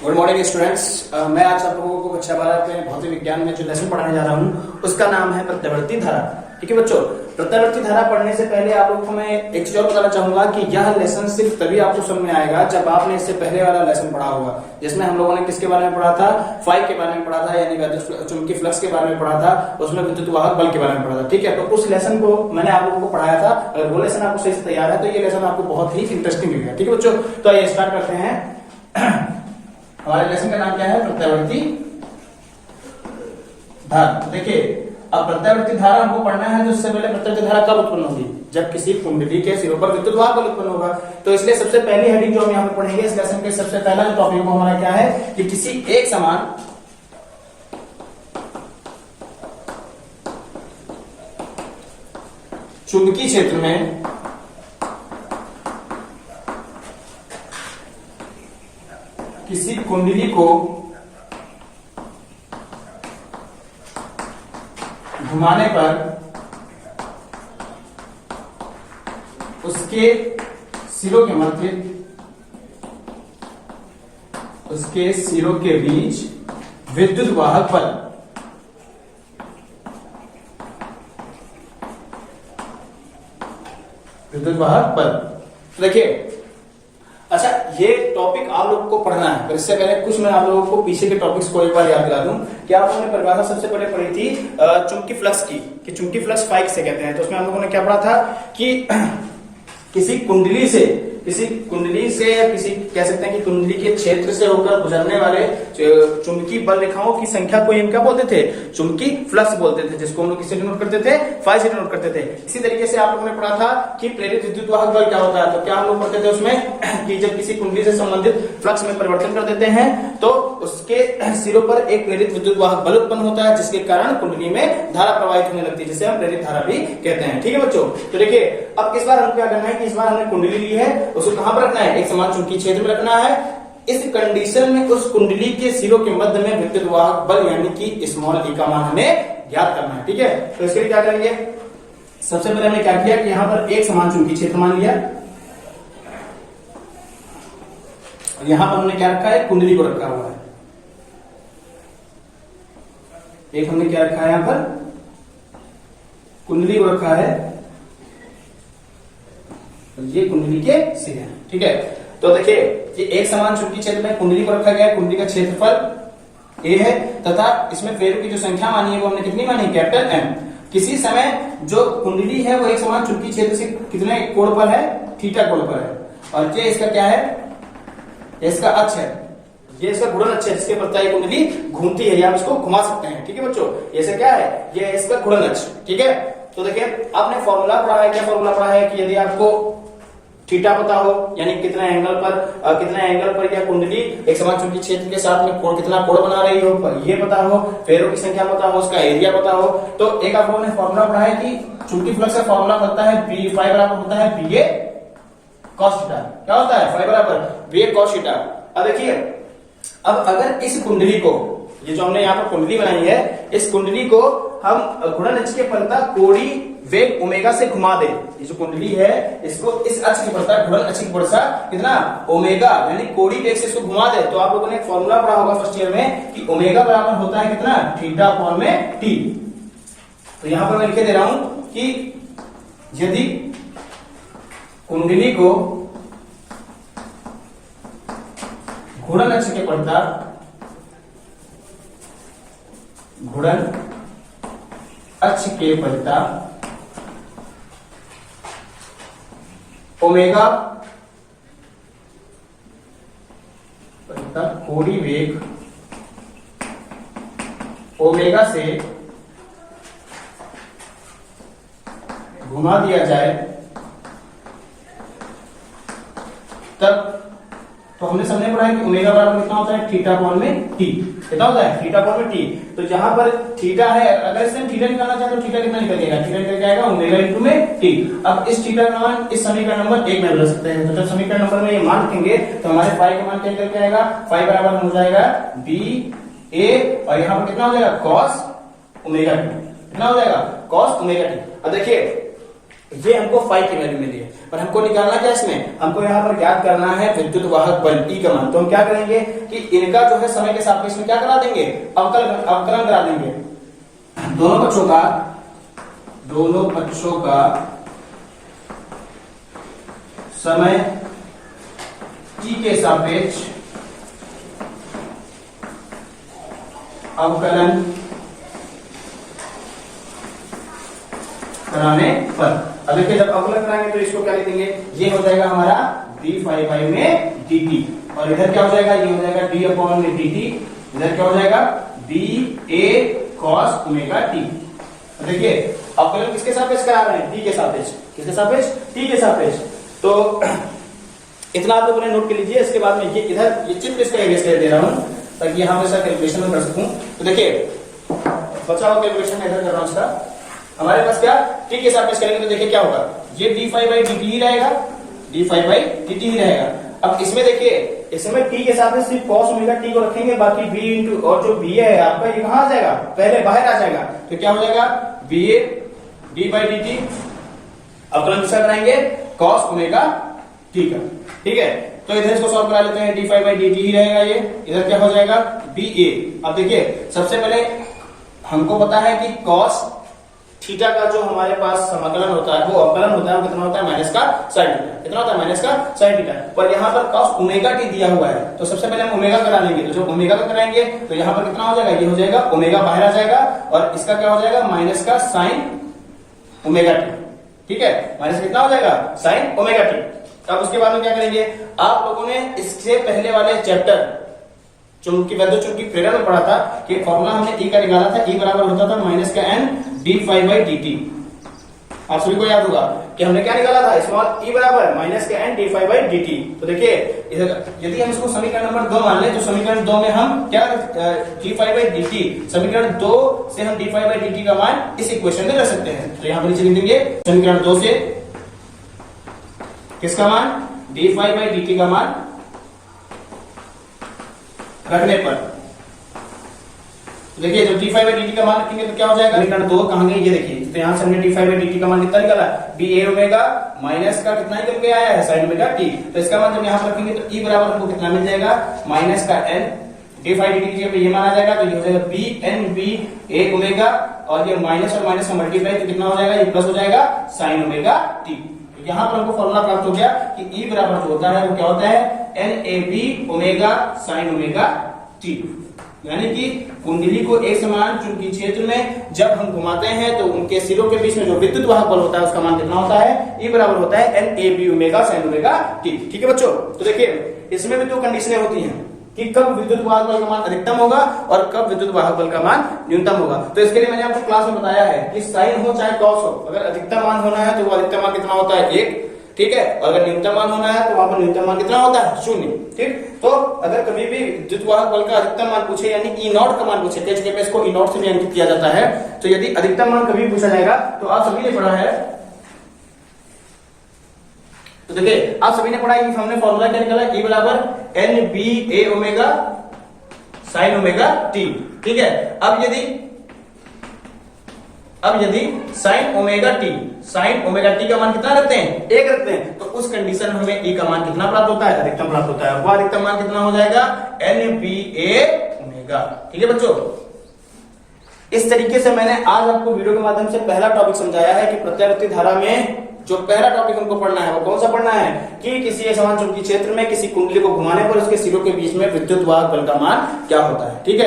Good morning students. मैं आज आप लोगों को कक्षा 12 में भौतिक विज्ञान में जो लेसन पढ़ाने जा रहा हूँ उसका नाम है प्रत्यावर्ती धारा। ठीक है बच्चों, प्रत्यावर्ती धारा पढ़ने से पहले आप लोगों को मैं एक चीज और बताना चाहूंगा कि यह लेसन सिर्फ तभी आपको समझ में आएगा जब आपने इससे पहले वाला लेसन पढ़ा होगा, जिसमें हम लोगों ने किसके बारे में पढ़ा था, फाई के बारे में पढ़ा था, यानी वैद्युत चुंबकीय फ्लक्स के बारे में पढ़ा था, उसमें विद्युत वाहक बल के बारे में पढ़ा था। ठीक है, तो उस लेसन को मैंने आप लोगों को पढ़ाया था। अगर वो लेसन आपको सही से तैयार है तो ये लेसन आपको बहुत ही इंटरेस्टिंग लगेगा। ठीक है बच्चों, तो आइए स्टार्ट करते हैं। हमारे लेसन का नाम क्या है, प्रत्यावर्ती धारा। देखिए, अब प्रत्यावर्ती धारा हमको पढ़ना है, तो उससे पहले प्रत्यावर्ती धारा कब उत्पन्न होगी, जब किसी कुंडली के सिरों पर विद्युत वाहक बल उत्पन्न होगा। तो इसलिए सबसे पहली हेडिंग जो हम यहाँ पे पढ़ेंगे इस लेसन के सबसे पहला जो टॉपिक हमारा क्या है कि किसी एक समान चुंबकीय क्षेत्र में किसी कुंडली को घुमाने पर उसके सिरों के मध्य, उसके सिरों के बीच विद्युत वाहक बल देखिए, अच्छा ये टॉपिक आप लोगों को पढ़ना है, पर इससे पहले कुछ मैं आप लोगों को पीछे के टॉपिक्स को एक बार याद दिला दूं कि आप लोगों ने परिभाषा सबसे पहले पढ़ी थी चुंबकीय फ्लक्स की, कि चुंबकीय फ्लक्स फाई किसे कहते हैं। तो उसमें हम लोगों ने क्या पढ़ा था कि किसी कुंडली से या किसी कह सकते हैं कि कुंडली के क्षेत्र से होकर गुजरने वाले चुंबकीय बल रेखाओं की संख्या को हम क्या बोलते थे, चुंबकीय फ्लक्स बोलते थे, जिसको हम लोग किससे डिनोट करते थे, फाई से डिनोट करते थे। इसी तरीके से आप लोगों ने पढ़ा था कि प्रेरित विद्युत वाहक बल क्या होता है। तो क्या हम लोग पढ़ते थे उसमें कि जब किसी कुंडली से संबंधित फ्लक्स में परिवर्तन कर देते हैं तो उसके सिरों पर एक प्रेरित विद्युत वाहक बल उत्पन्न होता है, जिसके कारण कुंडली में धारा प्रवाहित होने लगती है, जिसे हम प्रेरित धारा भी कहते हैं। ठीक है बच्चों, तो देखिए अब इस बार हम क्या करना है कि इस बार हमने कुंडली ली है, उसको कहां पर रखना है, एक समान चुंबकीय क्षेत्र में रखना है। इस कंडीशन में उस कुंडली के सिरों के मध्य में विद्युत वाहक बल यानी कि स्मॉल ई का मान हमें ज्ञात करना है। ठीक है, तो इसके लिए क्या करेंगे, सबसे पहले हमने क्या किया कि यहां पर एक समान चुंबकीय क्षेत्र मान लिया, यहां पर हमने क्या रखा है, कुंडली को रखा हुआ है। एक हमने क्या रखा है, यहां पर कुंडली को रखा है, ये कुंडली के सिरे हैं। ठीक है, तो देखिए ये एक समान चुंबकीय क्षेत्र में कुंडली को रखा गया है। कुंडली का क्षेत्रफल ए है तथा इसमें फेरों की जो संख्या मानी है वो हमने कितनी मानी, कैपिटल एम। किसी समय जो कुंडली है वो एक समान चुंबकीय क्षेत्र से कितने कोण पर है, थीटा कोण पर है, और ये इसका क्या है, इसका अक्ष है, ये इसका घूर्णन अक्ष है, जिसके प्रति कुंडली घूमती है या हम इसको घुमा सकते हैं। ठीक है बच्चों, ये क्या है, ये इसका घूर्णन अक्ष। ठीक है, तो देखिए आपने फॉर्मूला पढ़ा है, क्या फॉर्मूला पढ़ा है कि यदि आपको थीटा पता हो यानी कितने एंगल पर यह कुंडली एक समान चुंबकीय क्षेत्र के साथ में कोण कितना कोण बना रही हो, पर ये पता हो, फेरों की संख्या पता हो, उसका एरिया पता हो, तो एक आप लोगों ने फॉर्मूला पढ़ा है कि चुंबकीय फ्लक्स का फॉर्मूला होता है बी फाई बराबर होता है बी ए कॉस थीटा। क्या होता है, फाई बराबर बी ए कॉस थीटा। अब देखिए, अब अगर इस कुंडली को, ये जो हमने यहाँ पर कुंडली बनाई है, इस कुंडली को हम घूर्णन अक्ष के फलता कोणीय वेग ओमेगा से घुमा दे, ये जो कुंडली है इसको इस अक्ष के फलता घूर्णन अक्ष की वर्षा कितना ओमेगा यानी कोणीय वेग से इसको घुमा दे, तो आप लोगों ने एक फॉर्मूला पढ़ा होगा फर्स्ट ईयर में कि ओमेगा बराबर होता है कितना, थीटा कोण में टी। तो यहां पर मैं लिखे दे रहा हूं कि यदि कुंडली को घूर्णन अक्ष के फलता घूर्णन अक्ष के फलता ओमेगा कोणीय वेग ओमेगा से घुमा दिया जाए, तब तो हमने समझे पढ़ा है कि ओमेगा बराबर कितना होता है, थीटा कोण में टी। कितना होता है, थीटा कोण में टी। तो जहां पर थीटा है, अगर इसमें थीटा निकालना चाहे तो थीटा कितना निकल जाएगा, थीटा निकल जाएगा ओमेगा इनटू में टी। अब इस थीटा का मान इस समीकरण नंबर 1 में बदल सकते हैं, तो जब समीकरण नंबर में ये मान रखेंगे तो हमारे फाई का मान क्या निकल के आएगा, फाई बराबर हो जाएगा बी ए, और यहाँ पर कितना हो जाएगा, कॉस ओमेगा टी। कितना हो जाएगा, कॉस ओमेगा टी। अब देखिए ये हमको फाई की वैल्यू मिली है, पर हमको निकालना क्या इसमें, हमको यहाँ पर ज्ञात करना है विद्युत वाहक बल टी का मान। तो हम क्या करेंगे कि इनका जो है समय के सापेक्ष में क्या करा देंगे, अवकलन करा देंगे। दोनों पक्षों का समय टी के सापेक्ष अवकलन कराने पर, अब देखिए जब अवकलन कराएंगे तो इसको क्या लिखेंगे, ये हो जाएगा हमारा d फाई बाई में dt, और इधर क्या हो जाएगा, ये हो जाएगा d अपॉन में dt, इधर क्या हो जाएगा dA cos ओमेगा t। देखिए अवकलन किसके सापेक्ष करा रहे हैं, t के सापेक्ष, किसके सापेक्ष, t के सापेक्ष। तो इतना आप लोगों ने नोट कर लीजिए। इसके बाद में ये इधर ये चित्र इसका एरिया दे रहा हूं ताकि यहां पे सर कैलकुलेशन में कर सकूं। तो देखिए बचा हुआ कैलकुलेशन इधर कर रहा हूं इसका। हमारे पास क्या टी के सापेक्ष करेंगे तो देखिए क्या होगा, ये D phi by D T ही रहेगा, D phi by D T ही रहेगा। अब इसमें देखिए इसमें टी के सापेक्ष सिर्फ cos ओमेगा टी को रखेंगे, बाकी b इंटू और जो बी है आपका ये कहां आ जाएगा, पहले बाहर आ जाएगा। तो क्या हो जाएगा b a d by D t, अवकलन किसका कराएंगे, cos ओमेगा टी का। ठीक है, तो इधर इसको सॉल्व करा लेते हैं, D phi by D T ही रहेगा ये, इधर क्या हो जाएगा बी ए। अब देखिए सबसे पहले हमको पता है कि cos थीटा का जो हमारे पास समाकलन होता है वो अवकलन होता है, वो कितना होता है माइनस का साइन थीटा, कितना होता है माइनस का साइन थीटा। पर यहाँ पर cos ओमेगा टी दिया हुआ है, तो सबसे पहले हम ओमेगा करा लेंगे। तो जब ओमेगा का कराएंगे तो यहाँ पर कितना हो जाएगा, ये हो जाएगा ओमेगा बाहर आ जाएगा, और इसका क्या हो जाएगा माइनस का साइन ओमेगा टी। ठीक है, माइनस कितना हो जाएगा साइन ओमेगा टी। अब उसके बाद में क्या करेंगे, आप लोगों ने इससे पहले वाले चैप्टर चुंबकीय वैद्युत चुंबकीय प्रेरण में पढ़ा था कि फॉर्मूला हमने ई का निकाला था, ई बराबर होता था माइनस का n d phi by D t. आप सभी को याद होगा कि हमने क्या निकाला था, स्मॉल ई बराबर माइनस का n d phi by D t. तो देखिए इधर यदि हम इसको समीकरण नंबर 2 मान लें तो समीकरण 2 में हम क्या d phi by D t, समीकरण 2 से हम d phi by D t का मान इस इक्वेशन में रख सकते हैं। तो यहाँ पर नीचे लिख देंगे समीकरण 2 से किसका मान, d phi by D t का मान रखने पर। देखिए जब d phi by D t का मान रखेंगे तो क्या हो जाएगा, समीकरण 2 कहां गए, ये देखिए। तो यहाँ से हमने d phi by D t का मान कितना निकाला, बी ए ओमेगा माइनस का कितना निकल के आया है साइन ओमेगा टी। तो इसका मान जब यहाँ पर रखेंगे तो ई बराबर हमको कितना मिल जाएगा माइनस का n d phi d t की जगह ये मान आ जाएगा, तो ये हो जाएगा बी एन बी ए ओमेगा, और ये माइनस और माइनस का मल्टीप्लाई तो कितना हो जाएगा, ये प्लस हो जाएगा साइन ओमेगा टी। यहाँ पर हमको फॉर्मूला प्राप्त हो गया कि ई बराबर जो होता है वो क्या होता है n a b omega sine omega t. यानी कि कुंडली को एक समान चुंबकीय क्षेत्र में जब हम घुमाते हैं तो उनके सिरों के बीच में जो विद्युत वाहक बल होता है उसका मान कितना होता है, ई बराबर होता है n a b omega sine omega t. ठीक है बच्चों, तो देखिए इसमें भी दो कंडीशनें होती हैं कि कब विद्युत वाहक बल का मान अधिकतम होगा और कब विद्युत वाहक बल का मान न्यूनतम होगा। तो इसके लिए मैंने आपको क्लास में बताया है कि साइन हो चाहे कॉस हो, अगर अधिकतम मान होना है तो वो अधिकतम मान कितना होता है 1, ठीक है, और अगर न्यूनतम मान होना है तो वहां पर न्यूनतम मान कितना होता है 0। ठीक, तो अगर कभी भी विद्युत वाहक बल का अधिकतम मान पूछे यानी ई नॉट का मान पूछे, तेज के पेस को ई नॉट से भी अंकित किया जाता है, तो यदि अधिकतम मान कभी पूछा जाएगा तो आप सभी ने पढ़ा है, तो देखिए आप सभी ने पढ़ा है कि हमने फॉर्मूला क्या निकाला, ई बराबर एन बी ए ओमेगा साइन ओमेगा टी। ठीक है, अब यदि साइन ओमेगा टी का मान कितना रखते हैं 1 रखते हैं, तो उस कंडीशन में हमें ई का मान कितना प्राप्त होता है, अधिकतम प्राप्त होता है। वो अधिकतम मान कितना हो जाएगा एन बी ए ओमेगा। ठीक है बच्चों, इस तरीके से मैंने आज आपको वीडियो के माध्यम से पहला टॉपिक समझाया है कि प्रत्यावर्ती धारा में जो पहला टॉपिक हमको पढ़ना है वो कौन सा पढ़ना है कि किसी एक समान चुंबकीय क्षेत्र में किसी कुंडली को घुमाने पर उसके सिरों के बीच में विद्युत वाहक बल का मान क्या होता है। ठीक है।